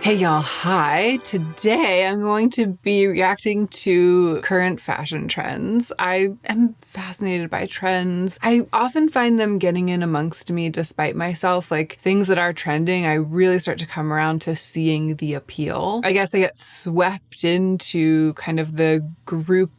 Hey y'all, hi. Today I'm going to be reacting to current fashion trends. I am fascinated by trends. I often find them getting in amongst me despite myself. Like things that are trending, I really start to come around to seeing the appeal. I guess I get swept into kind of the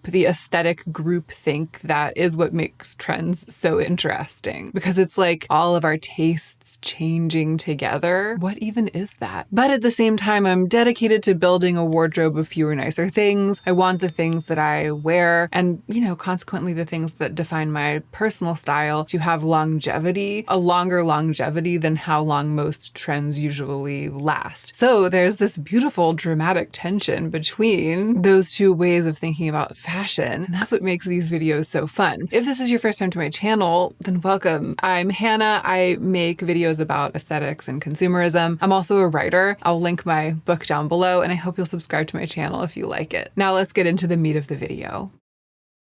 aesthetic group think that is what makes trends so interesting. Because it's like all of our tastes changing together. What even is that? But at the same time, I'm dedicated to building a wardrobe of fewer, nicer things. I want the things that I wear and, consequently the things that define my personal style to have longevity, a longer longevity than how long most trends usually last. So there's this beautiful dramatic tension between those two ways of thinking about fashion. And that's what makes these videos so fun. If this is your first time to my channel, then welcome. I'm Hannah. I make videos about aesthetics and consumerism. I'm also a writer. I'll link my book down below, and I hope you'll subscribe to my channel if you like it. Now let's get into the meat of the video.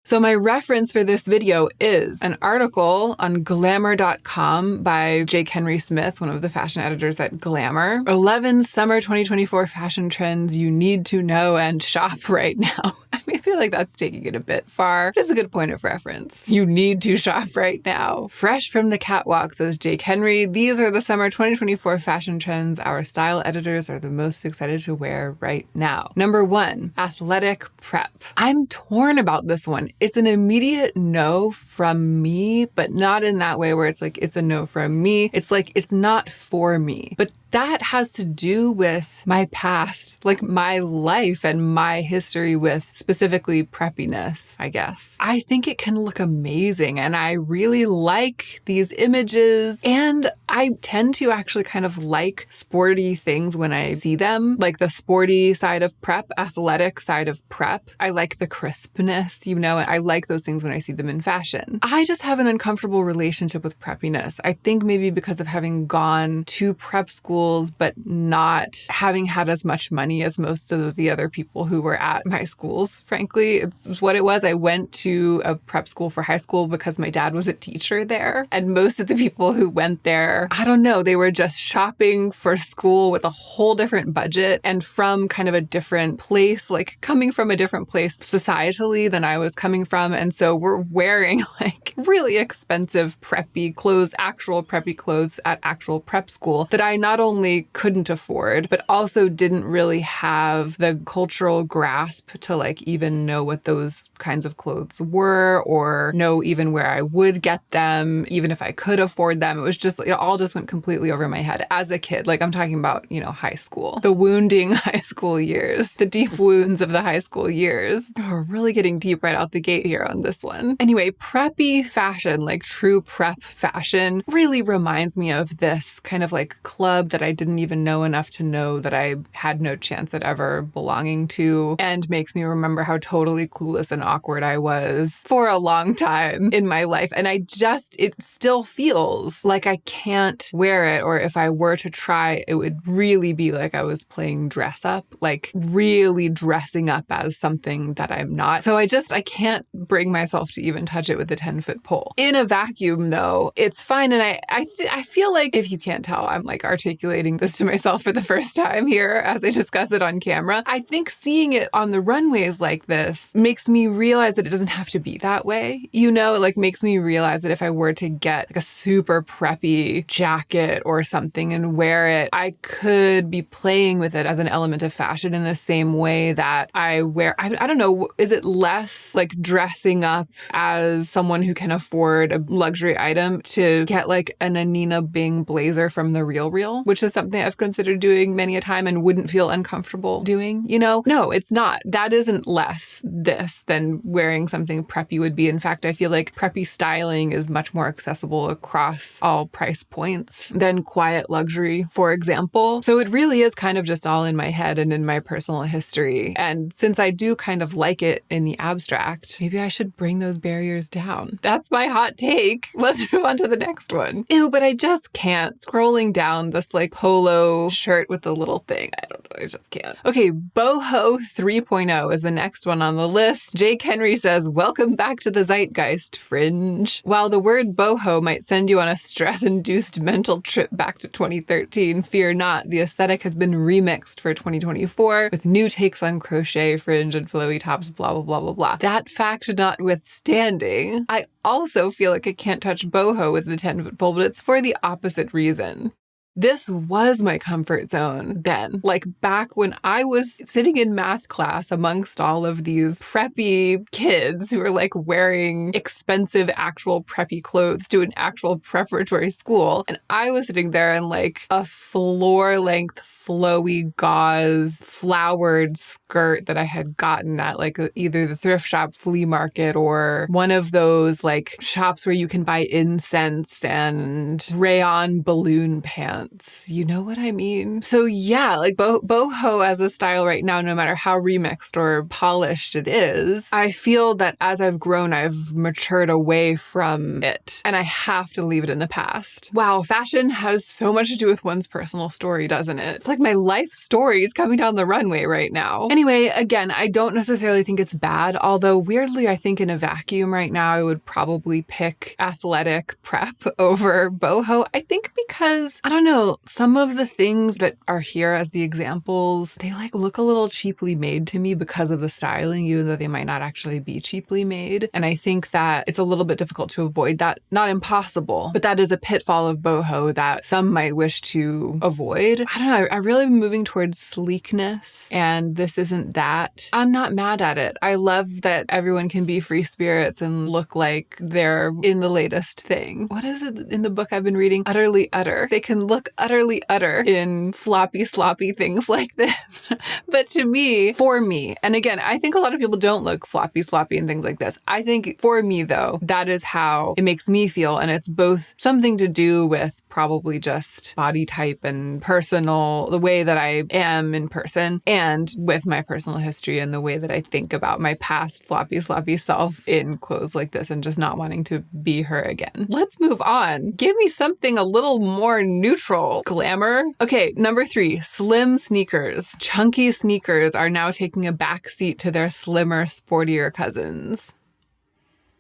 So my reference for this video is an article on glamour.com by Jake Henry Smith, one of the fashion editors at Glamour. 11 summer 2024 fashion trends you need to know and shop right now. I feel like that's taking it a bit far. It's a good point of reference. You need to shop right now. Fresh from the catwalk, says Jake Henry, these are the summer 2024 fashion trends our style editors are the most excited to wear right now. Number 1, athletic prep. I'm torn about this one. It's an immediate no from me, but not in that way where it's like, it's a no from me. It's like, it's not for me. But that has to do with my past, like my life and my history with specifically preppiness, I guess. I think it can look amazing and I really like these images, and I tend to actually kind of like sporty things when I see them, like the sporty side of prep, athletic side of prep. I like the crispness, and I like those things when I see them in fashion. I just have an uncomfortable relationship with preppiness. I think maybe because of having gone to prep school but not having had as much money as most of the other people who were at my schools, frankly. It's what it was. I went to a prep school for high school because my dad was a teacher there. And most of the people who went there, I don't know, they were just shopping for school with a whole different budget and from kind of a different place, like coming from a different place societally than I was coming from. And so we're wearing like really expensive preppy clothes, actual preppy clothes at actual prep school that I not only couldn't afford, but also didn't really have the cultural grasp to like even know what those kinds of clothes were or know even where I would get them, even if I could afford them. It was just, it all just went completely over my head as a kid. Like I'm talking about, high school, the wounding high school years, the deep wounds of the high school years. Oh, we're really getting deep right out the gate here on this one. Anyway, preppy fashion, like true prep fashion, really reminds me of this kind of like club that I didn't even know enough to know that I had no chance at ever belonging to, and makes me remember how totally clueless and awkward I was for a long time in my life. And it still feels like I can't wear it, or if I were to try, it would really be like I was playing dress up, like really dressing up as something that I'm not. So I can't bring myself to even touch it with a 10-foot pole. In a vacuum though, it's fine. And I feel like, if you can't tell, I'm like articulating this to myself for the first time here as I discuss it on camera. I think seeing it on the runways like this makes me realize that it doesn't have to be that way. It like makes me realize that if I were to get like a super preppy jacket or something and wear it, I could be playing with it as an element of fashion in the same way that I wear, I don't know, is it less like dressing up as someone who can afford a luxury item to get like an Anina Bing blazer from The RealReal, which is something I've considered doing many a time and wouldn't feel uncomfortable doing, No, it's not. That isn't less this than wearing something preppy would be. In fact, I feel like preppy styling is much more accessible across all price points than quiet luxury, for example. So it really is kind of just all in my head and in my personal history. And since I do kind of like it in the abstract, maybe I should bring those barriers down. That's my hot take. Let's move on to the next one. Ew, but I just can't. Scrolling down this like like polo shirt with the little thing. I don't know. I just can't. Okay, Boho 3.0 is the next one on the list. Jake Henry says, welcome back to the zeitgeist, fringe. While the word boho might send you on a stress-induced mental trip back to 2013, fear not. The aesthetic has been remixed for 2024 with new takes on crochet, fringe, and flowy tops, blah, blah, blah, blah, blah. That fact notwithstanding, I also feel like I can't touch boho with the 10-foot pole, but it's for the opposite reason. This was my comfort zone then. Like back when I was sitting in math class amongst all of these preppy kids who were like wearing expensive actual preppy clothes to an actual preparatory school. And I was sitting there in like a floor-length flowy gauze flowered skirt that I had gotten at like either the thrift shop, flea market, or one of those like shops where you can buy incense and rayon balloon pants. You know what I mean? So yeah, like boho as a style right now, no matter how remixed or polished it is, I feel that as I've grown, I've matured away from it and I have to leave it in the past. Wow, fashion has so much to do with one's personal story, doesn't it? It's like my life story is coming down the runway right now. Anyway, again, I don't necessarily think it's bad, although weirdly, I think in a vacuum right now, I would probably pick athletic prep over boho. I think because, I don't know, some of the things that are here as the examples, they like look a little cheaply made to me because of the styling, even though they might not actually be cheaply made. And I think that it's a little bit difficult to avoid that. Not impossible, but that is a pitfall of boho that some might wish to avoid. I don't know. I really am moving towards sleekness, and this isn't that. I'm not mad at it. I love that everyone can be free spirits and look like they're in the latest thing. What is it in the book I've been reading? Utterly utter. They can look utterly utter in floppy, sloppy things like this. But to me, for me, and again, I think a lot of people don't look floppy, sloppy and things like this. I think for me though, that is how it makes me feel. And it's both something to do with probably just body type and personal, the way that I am in person, and with my personal history and the way that I think about my past floppy, sloppy self in clothes like this and just not wanting to be her again. Let's move on. Give me something a little more neutral. Glamour. Okay, number 3, slim sneakers. Chunky sneakers are now taking a backseat to their slimmer, sportier cousins.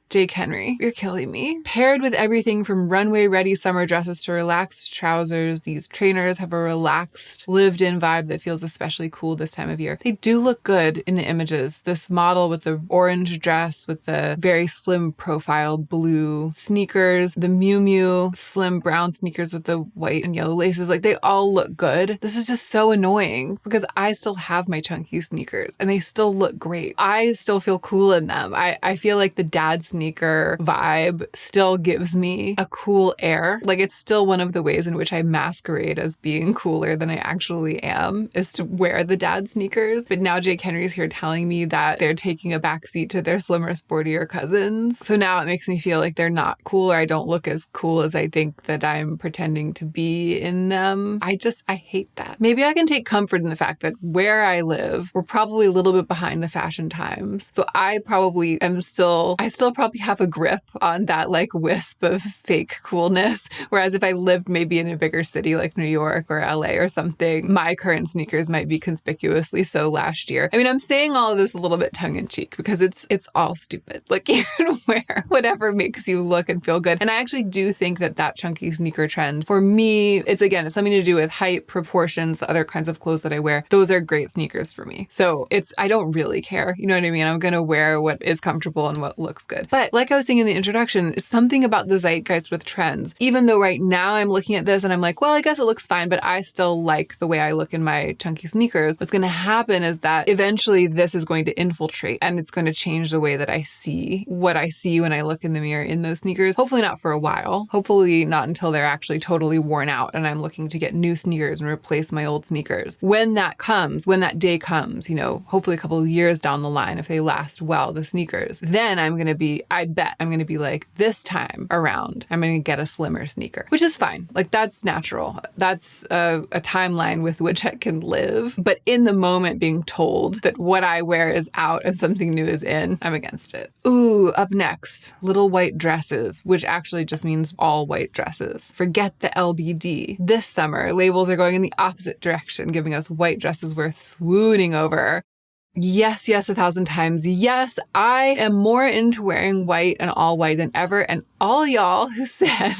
Jake Henry, you're killing me. Paired with everything from runway-ready summer dresses to relaxed trousers, these trainers have a relaxed, lived-in vibe that feels especially cool this time of year. They do look good in the images. This model with the orange dress with the very slim profile blue sneakers, the Miu Miu slim brown sneakers with the white and yellow laces, like they all look good. This is just so annoying because I still have my chunky sneakers and they still look great. I still feel cool in them. I feel like the dad sneaker vibe still gives me a cool air. Like it's still one of the ways in which I masquerade as being cooler than I actually am is to wear the dad sneakers. But now Jake Henry's here telling me that they're taking a backseat to their slimmer, sportier cousins. So now it makes me feel like they're not cool or I don't look as cool as I think that I'm pretending to be in them. I hate that. Maybe I can take comfort in the fact that where I live, we're probably a little bit behind the fashion times. So I still probably have a grip on that like wisp of fake coolness. Whereas if I lived maybe in a bigger city like New York or LA or something, my current sneakers might be conspicuously so last year. I mean, I'm saying all of this a little bit tongue in cheek because it's all stupid. Like you can wear whatever makes you look and feel good. And I actually do think that chunky sneaker trend for me, it's something to do with height, proportions, the other kinds of clothes that I wear. Those are great sneakers for me. So I don't really care. You know what I mean? I'm going to wear what is comfortable and what looks good. But like I was saying in the introduction, it's something about the zeitgeist with trends. Even though right now I'm looking at this and I'm like, well, I guess it looks fine, but I still like the way I look in my chunky sneakers. What's going to happen is that eventually this is going to infiltrate and it's going to change the way that I see what I see when I look in the mirror in those sneakers. Hopefully not for a while. Hopefully not until they're actually totally worn out and I'm looking to get new sneakers and replace my old sneakers. When that day comes, hopefully a couple of years down the line, if they last well, the sneakers, then I'm going to be I bet I'm going to be like, this time around, I'm going to get a slimmer sneaker, which is fine. Like, that's natural. That's a timeline with which I can live. But in the moment, being told that what I wear is out and something new is in, I'm against it. Ooh, up next, little white dresses, which actually just means all white dresses. Forget the LBD. This summer, labels are going in the opposite direction, giving us white dresses worth swooning over. Yes, 1,000 times. Yes, I am more into wearing white and all white than ever. And all y'all who said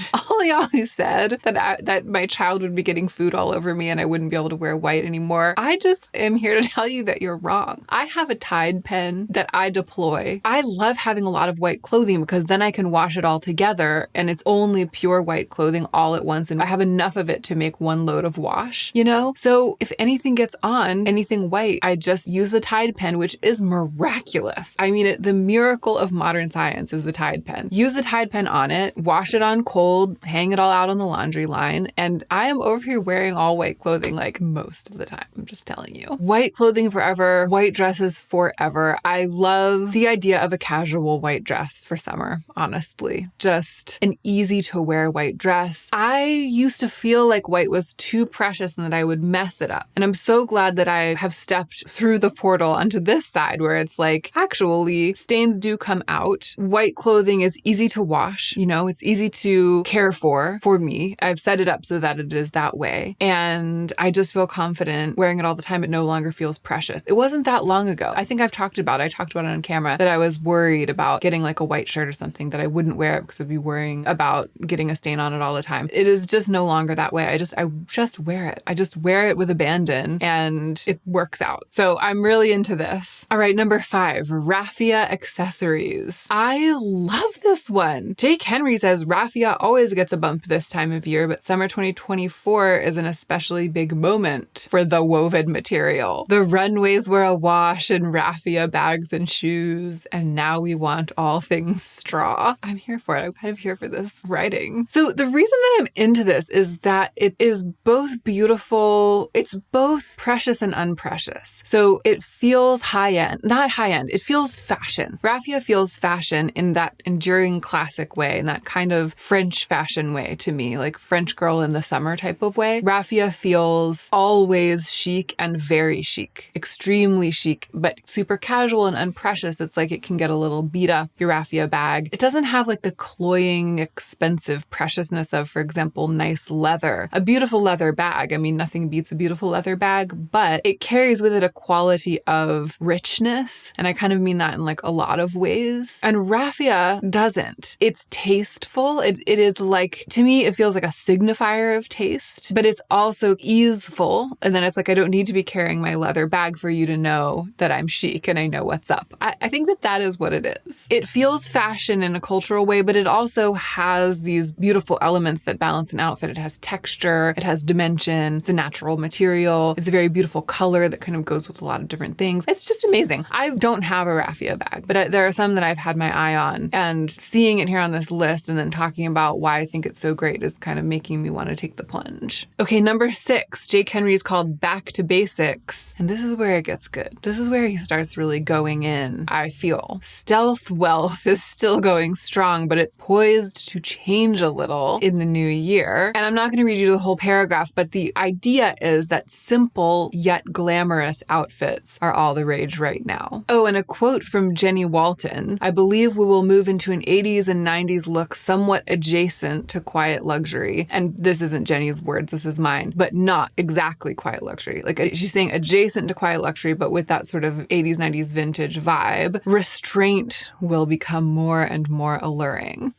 that my child would be getting food all over me and I wouldn't be able to wear white anymore, I just am here to tell you that you're wrong. I have a Tide pen that I deploy. I love having a lot of white clothing because then I can wash it all together and it's only pure white clothing all at once. And I have enough of it to make one load of wash, you know? So if anything gets on, anything white, I just use the Tide pen, which is miraculous. I mean, the miracle of modern science is the Tide pen. Use the Tide pen on it, wash it on cold, hang it all out on the laundry line, and I am over here wearing all white clothing like most of the time. I'm just telling you. White clothing forever, white dresses forever. I love the idea of a casual white dress for summer, honestly. Just an easy to wear white dress. I used to feel like white was too precious and that I would mess it up. And I'm so glad that I have stepped through the portal onto this side where it's like, actually, stains do come out. White clothing is easy to wash. You know, it's easy to care for me. I've set it up so that it is that way. And I just feel confident wearing it all the time. It no longer feels precious. It wasn't that long ago. I think I talked about it on camera that I was worried about getting like a white shirt or something that I wouldn't wear because I'd be worrying about getting a stain on it all the time. It is just no longer that way. I just wear it. I just wear it with abandon and it works out. So I'm really into this. All right, number 5, Raffia accessories. I love this one. Jake Henry says Raffia always gets a bump this time of year, but summer 2024 is an especially big moment for the woven material. The runways were awash in raffia bags and shoes, and now we want all things straw. I'm here for it. I'm kind of here for this writing. So the reason that I'm into this is that it is both beautiful, it's both precious and unprecious. So it feels high-end, not high-end, it feels fashion. Raffia feels fashion in that enduring classic way, in that kind of French fashion way to me, like French girl in the summer type of way. Raffia feels always chic and very chic, extremely chic, but super casual and unprecious. It's like it can get a little beat up, your raffia bag. It doesn't have like the cloying, expensive preciousness of, for example, nice leather. A beautiful leather bag. I mean, nothing beats a beautiful leather bag, but it carries with it a quality of richness. And I kind of mean that in like a lot of ways. And raffia doesn't. It's tasteful. It is like, to me, it feels like a signifier of taste, but it's also easeful. And then it's like, I don't need to be carrying my leather bag for you to know that I'm chic and I know what's up. I think that is what it is. It feels fashion in a cultural way, but it also has these beautiful elements that balance an outfit. It has texture, it has dimension, it's a natural material, it's a very beautiful color that kind of goes with a lot of different things. It's just amazing. I don't have a raffia bag, but there are some that I've had my eye on, and seeing it here on this list and then talking about why I think it's so great is kind of making me want to take the plunge. Okay, number 6, Jake Henry is called Back to Basics, and this is where it gets good. This is where he starts really going in, I feel. Stealth wealth is still going strong, but it's poised to change a little in the new year. And I'm not going to read you the whole paragraph, but the idea is that simple yet glamorous outfits are all the rage right now. Oh, and a quote from Jenny Walton: I believe we will move into an 80s and 90s look somewhat adjacent to quiet luxury. And this isn't Jenny's words, this is mine, but not exactly quiet luxury. Like, she's saying adjacent to quiet luxury, but with that sort of 80s, 90s vintage vibe. Restraint will become more and more alluring.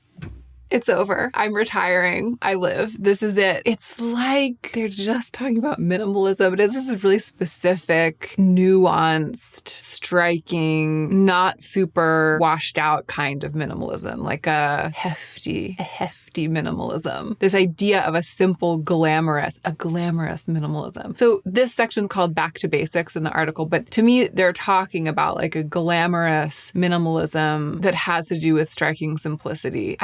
It's over. I'm retiring. I live. This is it. It's like they're just talking about minimalism, but this is really specific, nuanced, striking, not super washed out kind of minimalism, like a hefty thrifty minimalism. This idea of a simple, glamorous minimalism. So this section's called Back to Basics in the article, but to me, they're talking about like a glamorous minimalism that has to do with striking simplicity.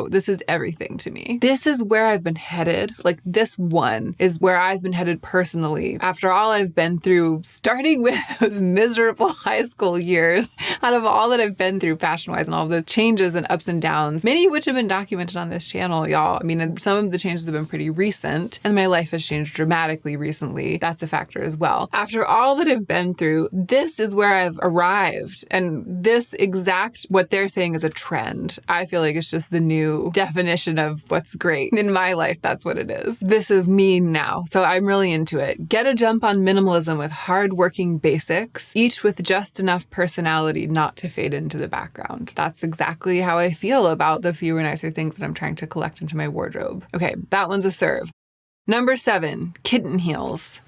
This is everything to me. This is where I've been headed. Like this one is where I've been headed personally. After all I've been through, starting with those miserable high school years, out of all that I've been through fashion-wise and all the changes and ups and downs, many of which have been documented on this channel, y'all. I mean, some of the changes have been pretty recent, and my life has changed dramatically recently. That's a factor as well. After all that I've been through, this is where I've arrived. And this exact, what they're saying is a trend. I feel like it's just the new definition of what's great. In my life, that's what it is. This is me now. So I'm really into it. Get a jump on minimalism with hardworking basics, each with just enough personality not to fade into the background. That's exactly how I feel about the fewer, nicer things that I'm trying to collect into my wardrobe. Okay, that one's a serve. Number 7, kitten heels.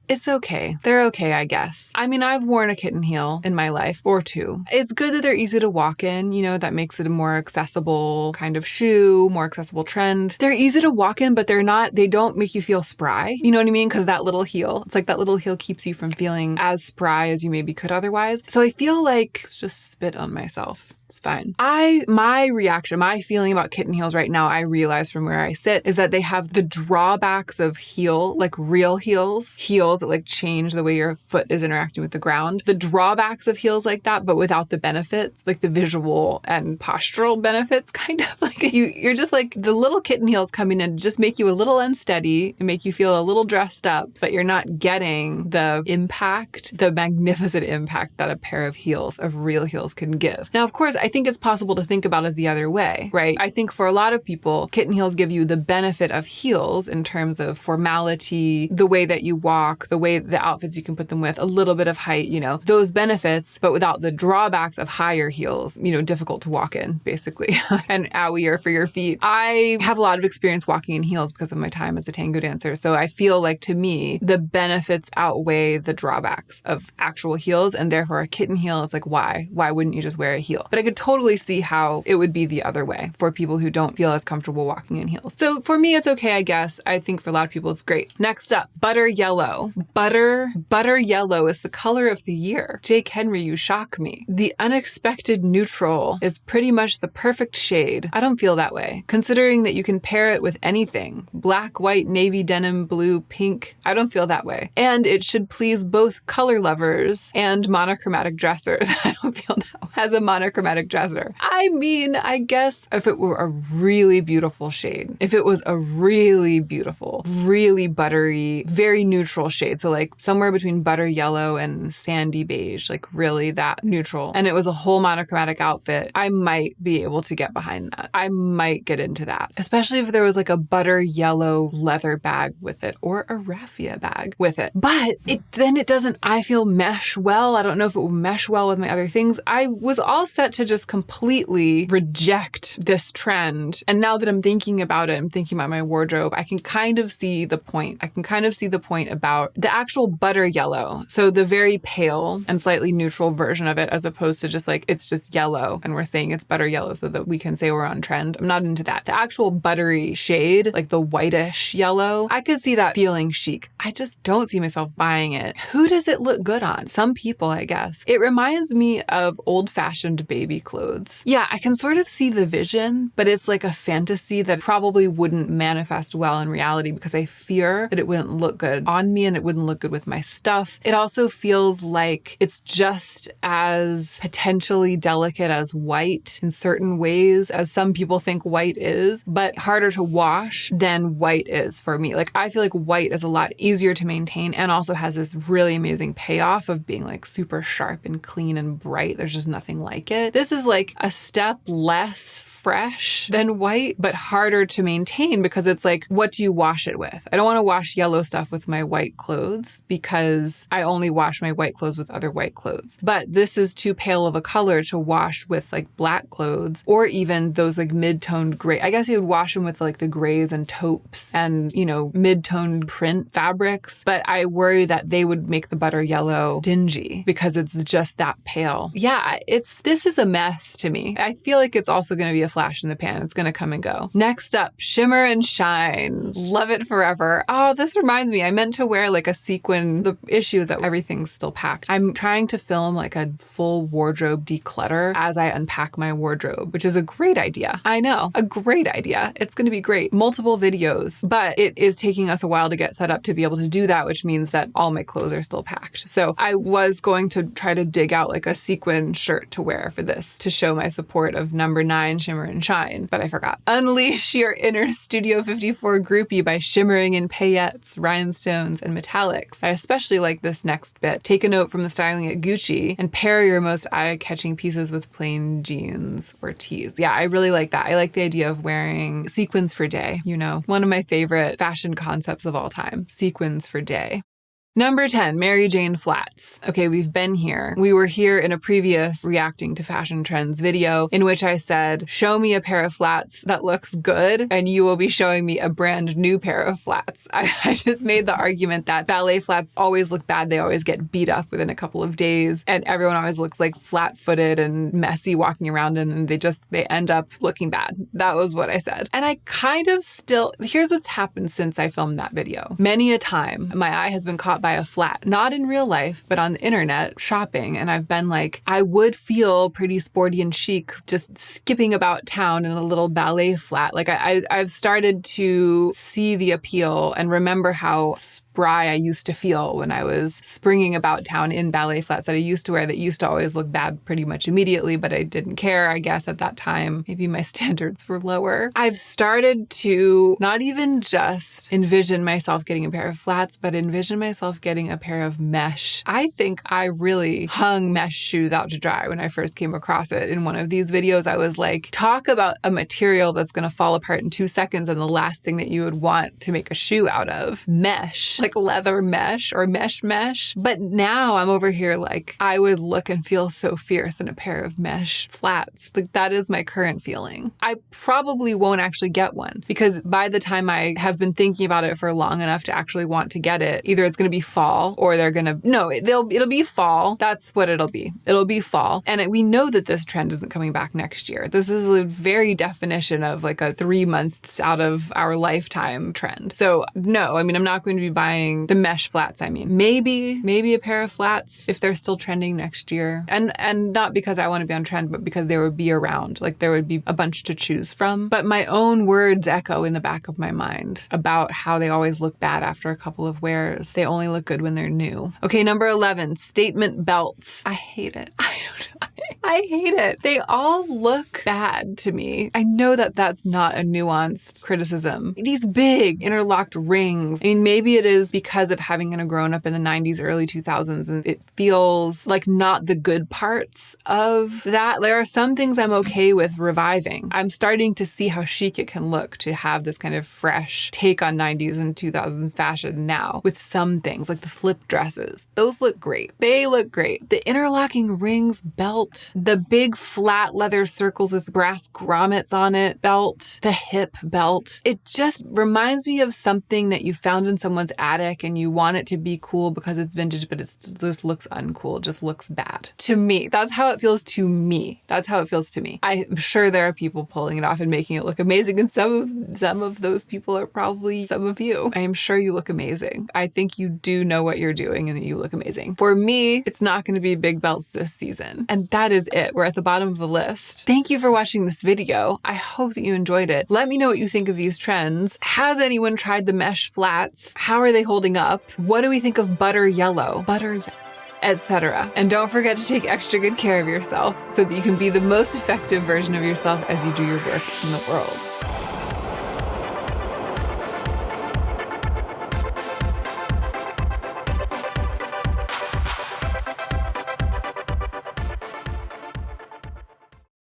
It's okay. They're okay, I guess. I mean, I've worn a kitten heel in my life, or two. It's good that they're easy to walk in. You know, that makes it a more accessible kind of shoe, more accessible trend. They're easy to walk in, but they don't make you feel spry. You know what I mean? Because that little heel, it's like that little heel keeps you from feeling as spry as you maybe could otherwise. So I feel like just spit on myself. It's fine. My feeling about kitten heels right now, I realize from where I sit, is that they have the drawbacks of like real heels that like change the way your foot is interacting with the ground. The drawbacks of heels like that, but without the benefits, like the visual and postural benefits, kind of like you're just like the little kitten heels coming in just make you a little unsteady and make you feel a little dressed up, but you're not getting the impact, the magnificent impact that a pair of real heels can give. Now, of course, I think it's possible to think about it the other way, right? I think for a lot of people, kitten heels give you the benefit of heels in terms of formality, the way that you walk, the way the outfits you can put them with, a little bit of height, those benefits, but without the drawbacks of higher heels, difficult to walk in, basically, and owier for your feet. I have a lot of experience walking in heels because of my time as a tango dancer. So I feel like, to me, the benefits outweigh the drawbacks of actual heels, and therefore a kitten heel, it's like, why? Why wouldn't you just wear a heel? But I could totally see how it would be the other way for people who don't feel as comfortable walking in heels. So for me, it's okay, I guess. I think for a lot of people, it's great. Next up, butter yellow. Butter yellow is the color of the year. Jake Henry, you shock me. The unexpected neutral is pretty much the perfect shade. I don't feel that way, considering that you can pair it with anything. Black, white, navy, denim, blue, pink. I don't feel that way. And it should please both color lovers and monochromatic dressers. I don't feel that way. As a monochromatic dresser. I mean, I guess if it were a really beautiful shade, if it was a really beautiful, really buttery, very neutral shade, so like somewhere between butter yellow and sandy beige, like really that neutral, and it was a whole monochromatic outfit, I might be able to get behind that. I might get into that, especially if there was like a butter yellow leather bag with it or a raffia bag with it. But it doesn't, I feel, mesh well. I don't know if it will mesh well with my other things. I was all set to just completely reject this trend. And now that I'm thinking about it, I'm thinking about my wardrobe, I can kind of see the point. I can kind of see the point about the actual butter yellow. So the very pale and slightly neutral version of it, as opposed to just like, it's just yellow and we're saying it's butter yellow so that we can say we're on trend. I'm not into that. The actual buttery shade, like the whitish yellow, I could see that feeling chic. I just don't see myself buying it. Who does it look good on? Some people, I guess. It reminds me of old-fashioned baby clothes. Yeah, I can sort of see the vision, but it's like a fantasy that probably wouldn't manifest well in reality because I fear that it wouldn't look good on me and it wouldn't look good with my stuff. It also feels like it's just as potentially delicate as white in certain ways, as some people think white is, but harder to wash than white is for me. Like, I feel like white is a lot easier to maintain and also has this really amazing payoff of being like super sharp and clean and bright. There's just nothing like it. This is like a step less fresh than white, but harder to maintain because it's like, what do you wash it with? I don't want to wash yellow stuff with my white clothes because I only wash my white clothes with other white clothes. But this is too pale of a color to wash with like black clothes or even those like mid-toned gray. I guess you would wash them with like the grays and taupes and, mid-toned print fabrics. But I worry that they would make the butter yellow dingy because it's just that pale. Yeah, this is a mess to me. I feel like it's also going to be a flash in the pan. It's going to come and go. Next up, Shimmer and Shine. Love it forever. Oh, this reminds me. I meant to wear like a sequin. The issue is that everything's still packed. I'm trying to film like a full wardrobe declutter as I unpack my wardrobe, which is a great idea. I know, a great idea. It's going to be great. Multiple videos, but it is taking us a while to get set up to be able to do that, which means that all my clothes are still packed. So I was going to try to dig out like a sequin shirt to wear for this to show my support of number 9, Shimmer and Shine, but I forgot. Unleash your inner Studio 54 groupie by shimmering in paillettes, rhinestones, and metallics. I especially like this next bit. Take a note from the styling at Gucci and pair your most eye-catching pieces with plain jeans or tees. Yeah, I really like that. I like the idea of wearing sequins for day. You know, one of my favorite fashion concepts of all time, sequins for day. Number 10, Mary Jane flats. Okay, we've been here. We were here in a previous reacting to fashion trends video in which I said, show me a pair of flats that looks good and you will be showing me a brand new pair of flats. I just made the argument that ballet flats always look bad. They always get beat up within a couple of days and everyone always looks like flat-footed and messy walking around and they end up looking bad. That was what I said. And I kind of still, here's what's happened since I filmed that video. Many a time, my eye has been caught by a flat, not in real life, but on the internet shopping. And I've been like, I would feel pretty sporty and chic just skipping about town in a little ballet flat. Like I've started to see the appeal and remember how spry I used to feel when I was springing about town in ballet flats that I used to wear that used to always look bad pretty much immediately, but I didn't care, I guess, at that time. Maybe my standards were lower. I've started to not even just envision myself getting a pair of flats, but envision myself getting a pair of mesh. I think I really hung mesh shoes out to dry when I first came across it. In one of these videos, I was like, talk about a material that's going to fall apart in 2 seconds and the last thing that you would want to make a shoe out of. Mesh. Like leather mesh or mesh. But now I'm over here like, I would look and feel so fierce in a pair of mesh flats. Like that is my current feeling. I probably won't actually get one because by the time I have been thinking about it for long enough to actually want to get it, either it's going to be fall or it'll be fall. That's what it'll be. It'll be fall. And we know that this trend isn't coming back next year. This is a very definition of like a 3 months out of our lifetime trend. So no, I mean, I'm not going to be buying the mesh flats. I mean, maybe a pair of flats if they're still trending next year. And not because I want to be on trend, but because they would be around. Like there would be a bunch to choose from. But my own words echo in the back of my mind about how they always look bad after a couple of wears. They only look good when they're new. Okay, number 11, statement belts. I hate it. I don't know. I hate it. They all look bad to me. I know that that's not a nuanced criticism. These big interlocked rings. I mean, maybe it is because of having grown up in the 90s, early 2000s, and it feels like not the good parts of that. There are some things I'm okay with reviving. I'm starting to see how chic it can look to have this kind of fresh take on 90s and 2000s fashion now with some things like the slip dresses. Those look great. They look great. The interlocking rings belt, the big flat leather circles with brass grommets on it belt, the hip belt. It just reminds me of something that you found in someone's attic and you want it to be cool because it's vintage, but it just looks uncool. It just looks bad. To me, that's how it feels to me. That's how it feels to me. I'm sure there are people pulling it off and making it look amazing, and some of those people are probably some of you. I am sure you look amazing. I think you do know what you're doing and that you look amazing. For me, it's not going to be big belts this season. And that is it. We're at the bottom of the list. Thank you for watching this video. I hope that you enjoyed it. Let me know what you think of these trends. Has anyone tried the mesh flats? How are they holding up? What do we think of butter yellow, etc. And don't forget to take extra good care of yourself so that you can be the most effective version of yourself as you do your work in the world.